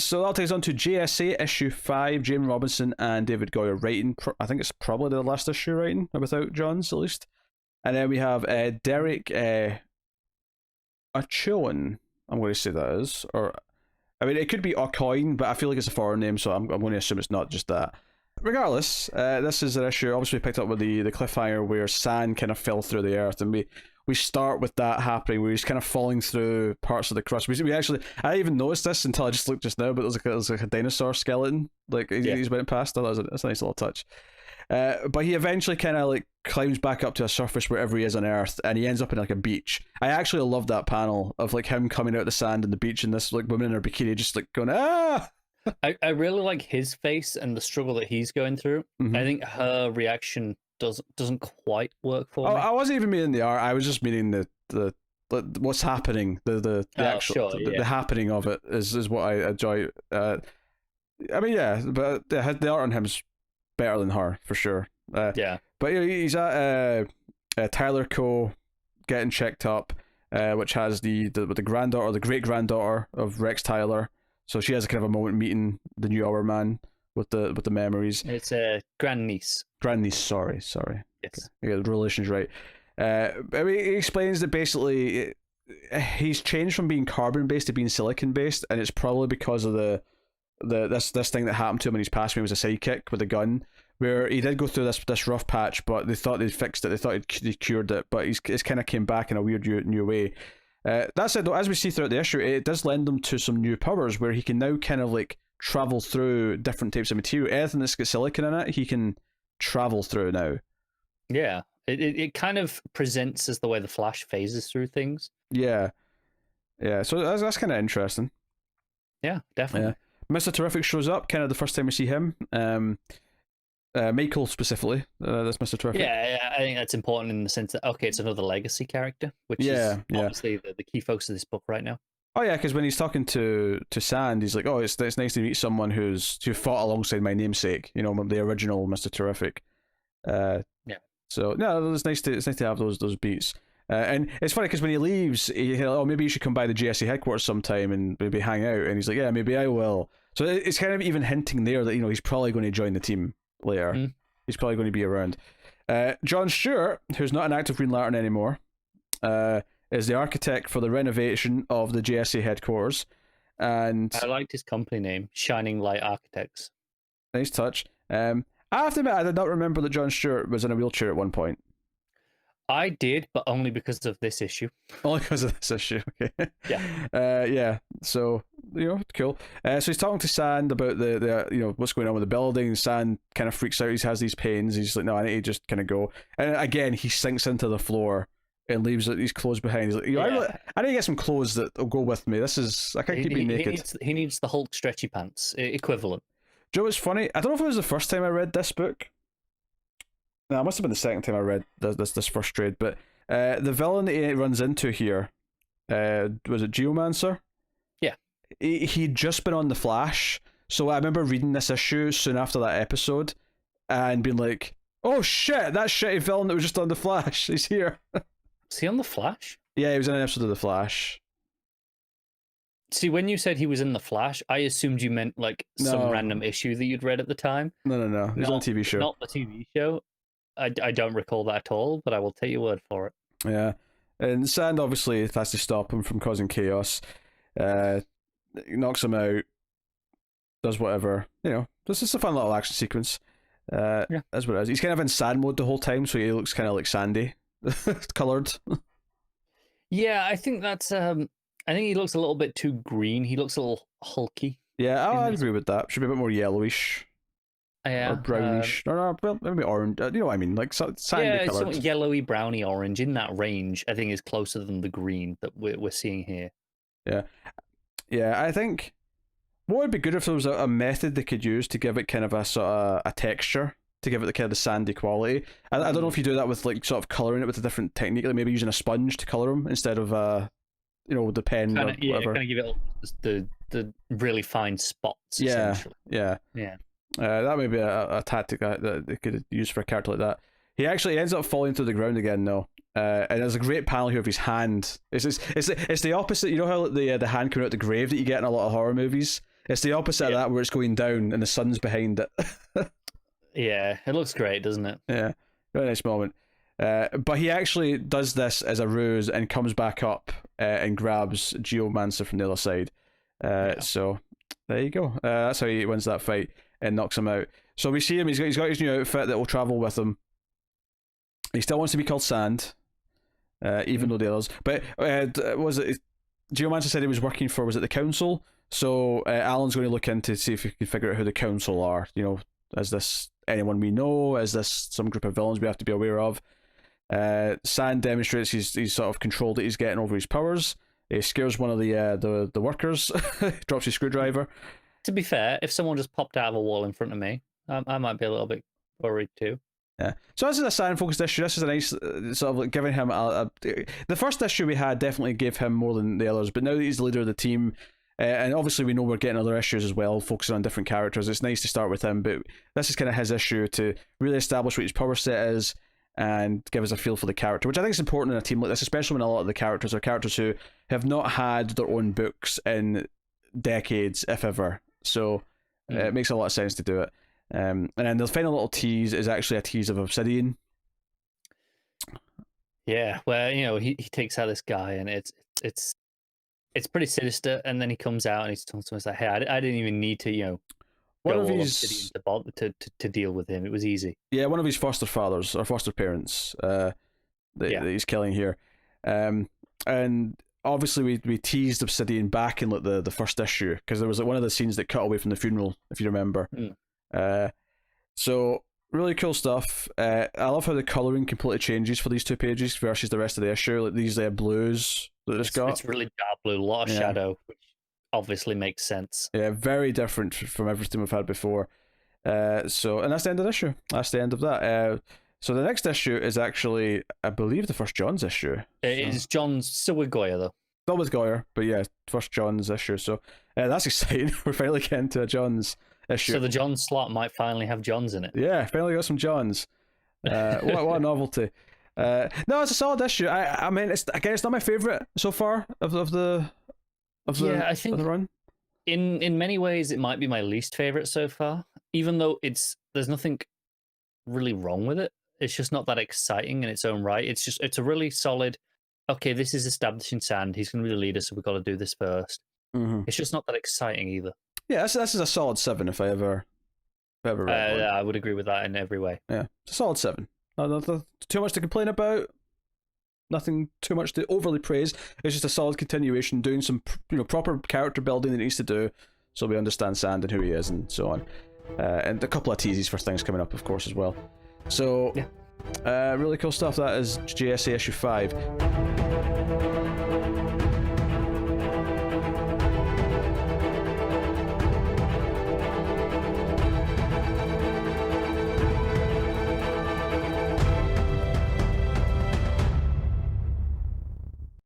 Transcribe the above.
So that takes on to JSA issue 5. Jamie Robinson and David Goyer writing. I think it's probably the last issue writing, without John's at least. And then we have Derek Achillon. I'm going to say that is, or I mean, it could be O'Coin, but I feel like it's a foreign name, so I'm going to assume it's not just that. Regardless, this is an issue obviously picked up with the cliffhanger where Sand kind of fell through the earth, and we start with that happening where he's kind of falling through parts of the crust. We actually, I didn't even noticed this until I just looked just now, but there's like a dinosaur skeleton, like he's went past. That's a nice little touch. But he eventually kind of like climbs back up to a surface wherever he is on Earth, and he ends up in like a beach. I actually love that panel of like him coming out of the sand and the beach, and this like woman in her bikini just like going ah. I really like his face and the struggle that he's going through. Mm-hmm. I think her reaction doesn't quite work for me. I wasn't even meaning the art. I was just meaning the what's happening. The actual the happening of it is what I enjoy. I mean, yeah, but the art on him's better than her for sure. Yeah, but he's at Tyler Co. getting checked up, which has the granddaughter, the great granddaughter of Rex Tyler. So she has a kind of a moment meeting the new Hour Man with the memories. It's a grandniece. Grandniece, sorry. Yes. Okay. I get the relations right. I mean, he explains that basically he's changed from being carbon based to being silicon based, and it's probably because of this thing that happened to him when he's passed when he was a sidekick with a gun, where he did go through this rough patch, but they thought they'd fixed it. They thought they cured it, but it's kind of came back in a weird new way. That said, though, as we see throughout the issue, it does lend him to some new powers where he can now kind of like travel through different types of material. Anything that's got silicon in it, he can travel through now. Yeah, it kind of presents as the way the Flash phases through things. Yeah. So that's kind of interesting. Yeah, definitely. Yeah. Mr. Terrific shows up, kind of the first time we see him. Michael specifically, that's Mr. Terrific. Yeah, I think that's important in the sense that, okay, it's another legacy character, which is obviously the key focus of this book right now. Oh yeah, because when he's talking to Sand, he's like, "Oh, it's nice to meet someone who fought alongside my namesake, the original Mr. Terrific." Yeah. So no, it's nice to have those beats. And it's funny because when he leaves, maybe you should come by the JSA headquarters sometime and maybe hang out. And he's like, "Yeah, maybe I will." So it's kind of even hinting there that he's probably going to join the team later. Mm. He's probably going to be around. John Stewart, who's not an active Green Lantern anymore, is the architect for the renovation of the JSA headquarters. And I liked his company name, Shining Light Architects. Nice touch. I have to admit, I did not remember that John Stewart was in a wheelchair at one point. I did, but only because of this issue. Only because of this issue, okay. Yeah. Yeah. So, cool. So he's talking to Sand about the what's going on with the building. Sand kind of freaks out. He has these pains. He's like, no, I need to just kind of go. And again, he sinks into the floor and leaves his clothes behind. He's like, I need to get some clothes that will go with me. I can't keep being naked. He needs the Hulk stretchy pants equivalent. Do you know what's funny? I don't know if it was the first time I read this book. No, it must have been the second time I read this first trade, but the villain that he runs into here, was it Geomancer? Yeah. He'd just been on The Flash, so I remember reading this issue soon after that episode and being like, oh shit, that shitty villain that was just on The Flash, he's here. Was he on The Flash? Yeah, he was in an episode of The Flash. See, when you said he was in The Flash, I assumed you meant like some random issue that you'd read at the time. No. He was on a TV show. Not the TV show. I don't recall that at all, but I will take your word for it. Yeah. And Sand obviously has to stop him from causing chaos. Knocks him out. Does whatever. This is a fun little action sequence. That's what it is. He's kind of in sand mode the whole time, so he looks kind of like Sandy. Coloured. Yeah, I think that's... I think he looks a little bit too green. He looks a little hulky. Yeah, I'd agree with that. Should be a bit more yellowish. Yeah. Or brownish. Well, maybe orange. You know what I mean? Like sandy coloured. It's yellowy, browny, orange. In that range, I think is closer than the green that we're seeing here. Yeah, I think what would be good if there was a method they could use to give it kind of a sort of a texture, to give it the kind of the sandy quality. I don't know if you do that with like sort of colouring it with a different technique, like maybe using a sponge to colour them instead of with the pen or whatever. Kind of give it the really fine spots. Yeah. That may be a tactic that they could use for a character like that. He actually ends up falling to the ground again, though. And there's a great panel here of his hand. It's the opposite. You know how the hand coming out the grave that you get in a lot of horror movies? It's the opposite of that, where it's going down and the sun's behind it. Yeah, it looks great, doesn't it? Yeah, very nice moment. But he actually does this as a ruse and comes back up and grabs Geomancer from the other side. So there you go. That's how he wins that fight and knocks him out. So we see him. He's got his new outfit that will travel with him. He still wants to be called Sand, even though the others. But was it Geomancer said he was working for? Was it the council? So Alan's going to look into see if he can figure out who the council are. You know, is this anyone we know? Is this some group of villains we have to be aware of? Sand demonstrates he's sort of control that he's getting over his powers. He scares one of the workers, drops his screwdriver. To be fair, if someone just popped out of a wall in front of me, I might be a little bit worried too. Yeah. So this is a Sand-focused issue. This is a nice sort of like giving him the first issue we had definitely gave him more than the others, but now that he's the leader of the team, and obviously we know we're getting other issues as well, focusing on different characters. It's nice to start with him, but this is kind of his issue to really establish what his power set is and give us a feel for the character, which I think is important in a team like this, especially when a lot of the characters are characters who have not had their own books in decades, if ever. So it makes a lot of sense to do it. And then the final little tease is actually a tease of Obsidian. Yeah, where he takes out this guy, and it's pretty sinister. And then he comes out and he's talking to us like, "Hey, I didn't even need to one go of all his Obsidian to deal with him. It was easy." Yeah, one of his foster fathers or foster parents that he's killing here, and obviously we teased Obsidian back in like the first issue because there was like one of the scenes that cut away from the funeral, if you remember. So really cool stuff. I love how the colouring completely changes for these two pages versus the rest of the issue. Like these blues that it's got. It's really dark blue, a lot of shadow, which obviously makes sense. Yeah, very different from everything we've had before. And that's the end of the issue. That's the end of that. So the next issue is actually, I believe, the first John's issue. It is John's, still with Goya though. Still with Goyer, but yeah, first John's issue. So that's exciting. We're finally getting to a John's issue. So the John slot might finally have Johns in it. Yeah, finally got some Johns. What a novelty. No, it's a solid issue. I mean, it's not my favourite so far of the I think run. In many ways, it might be my least favourite so far. Even though there's nothing really wrong with it. It's just not that exciting in its own right. It's a really solid. Okay, this is establishing Sand. He's going to be the leader, so we've got to do this first. Mm-hmm. It's just not that exciting either. Yeah, this is a solid 7 if I ever read one. I would agree with that in every way. Yeah, it's a solid 7. Not too much to complain about. Nothing too much to overly praise. It's just a solid continuation, doing some proper character building that it needs to do, so we understand Sand and who he is and so on. And a couple of teases for things coming up, of course, as well. So, really cool stuff. That is JSA issue 5.